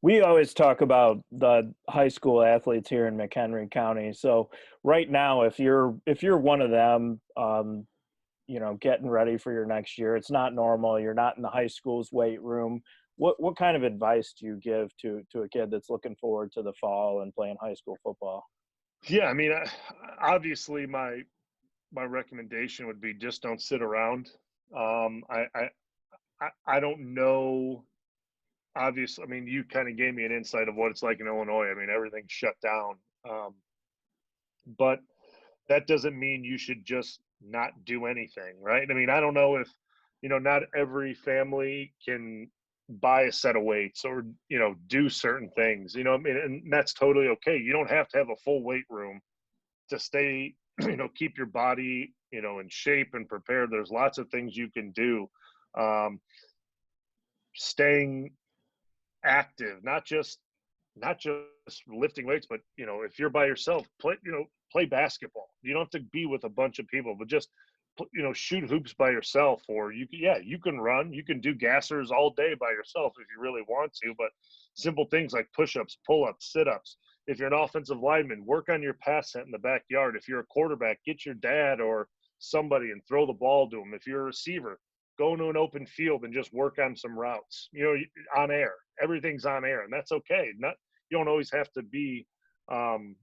We always talk about the high school athletes here in McHenry County. So right now, if you're one of them, getting ready for your next year, it's not normal. You're not in the high school's weight room. What kind of advice do you give to a kid that's looking forward to the fall and playing high school football? Yeah, I mean, obviously, my recommendation would be just don't sit around. I don't know. Obviously, I mean, you kind of gave me an insight of what it's like in Illinois. I mean, everything's shut down, um, but that doesn't mean you should just not do anything, right? I mean, I don't know if not every family can buy a set of weights or do certain things. I mean, and that's totally okay. You don't have to have a full weight room to stay, keep your body, in shape and prepared. There's lots of things you can do. Um, Staying active, not just lifting weights, but if you're by yourself, play basketball. You don't have to be with a bunch of people, but just shoot hoops by yourself, or you can run, you can do gassers all day by yourself if you really want to, but simple things like push-ups, pull-ups, sit-ups. If you're an offensive lineman, work on your pass set in the backyard. If you're a quarterback, get your dad or somebody and throw the ball to him. If you're a receiver, go into an open field and just work on some routes, on air. Everything's on air, and that's okay. Not You don't always have to be um,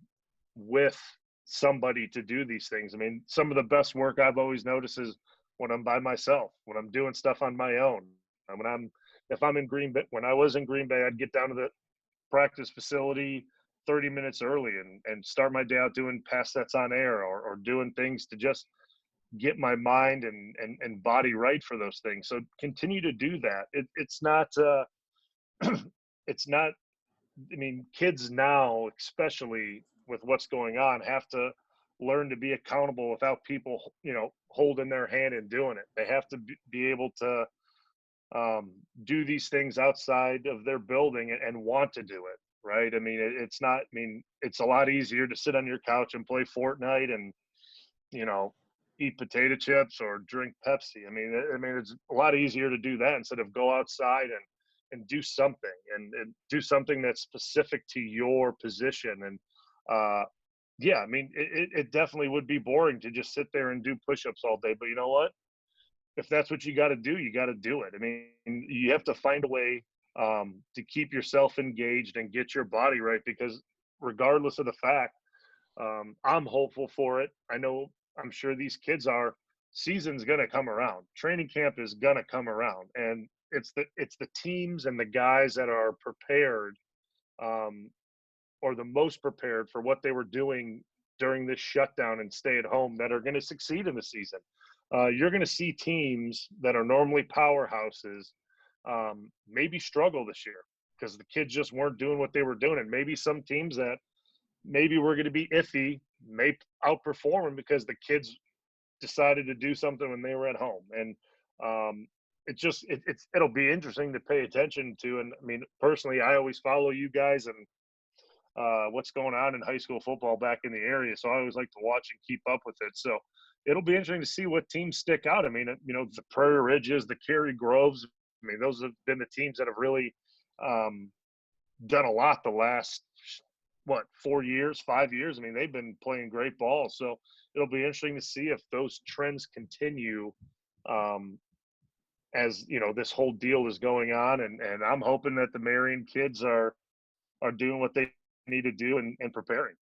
with somebody to do these things. I mean, some of the best work I've always noticed is when I'm by myself, when I'm doing stuff on my own. And if I'm in Green Bay, when I was in Green Bay, I'd get down to the practice facility 30 minutes early and start my day out doing pass sets on air, or doing things to just get my mind and body right for those things. So continue to do that. It's not, it's not, I mean, kids now, especially with what's going on, have to learn to be accountable without people, holding their hand and doing it. They have to be able to do these things outside of their building and want to do it. Right. I mean, it's not, I mean, it's a lot easier to sit on your couch and play Fortnite and, you know, eat potato chips or drink Pepsi. I mean, it's a lot easier to do that instead of go outside and do something and do something that's specific to your position. And yeah, I mean, it definitely would be boring to just sit there and do push-ups all day. But you know what? If that's what you got to do, you got to do it. I mean, you have to find a way to keep yourself engaged and get your body right, because regardless of the fact, I'm hopeful for it. I'm sure these kids are. Season's gonna come around. Training camp is gonna come around, and it's the teams and the guys that are prepared, um, or the most prepared for what they were doing during this shutdown and stay at home, that are going to succeed in the season. You're going to see teams that are normally powerhouses maybe struggle this year because the kids just weren't doing what they were doing, and maybe some teams that maybe were going to be iffy may outperform them because the kids decided to do something when they were at home. And it'll be interesting to pay attention to. And I mean, personally, I always follow you guys and what's going on in high school football back in the area, so I always like to watch and keep up with it. So it'll be interesting to see what teams stick out. I mean, the Prairie Ridges, the Cary Groves. I mean, those have been the teams that have really um, done a lot the last 4 years, 5 years. I mean, they've been playing great ball. So it'll be interesting to see if those trends continue, um, as this whole deal is going on. And I'm hoping that the Marion kids are doing what they need to do and preparing.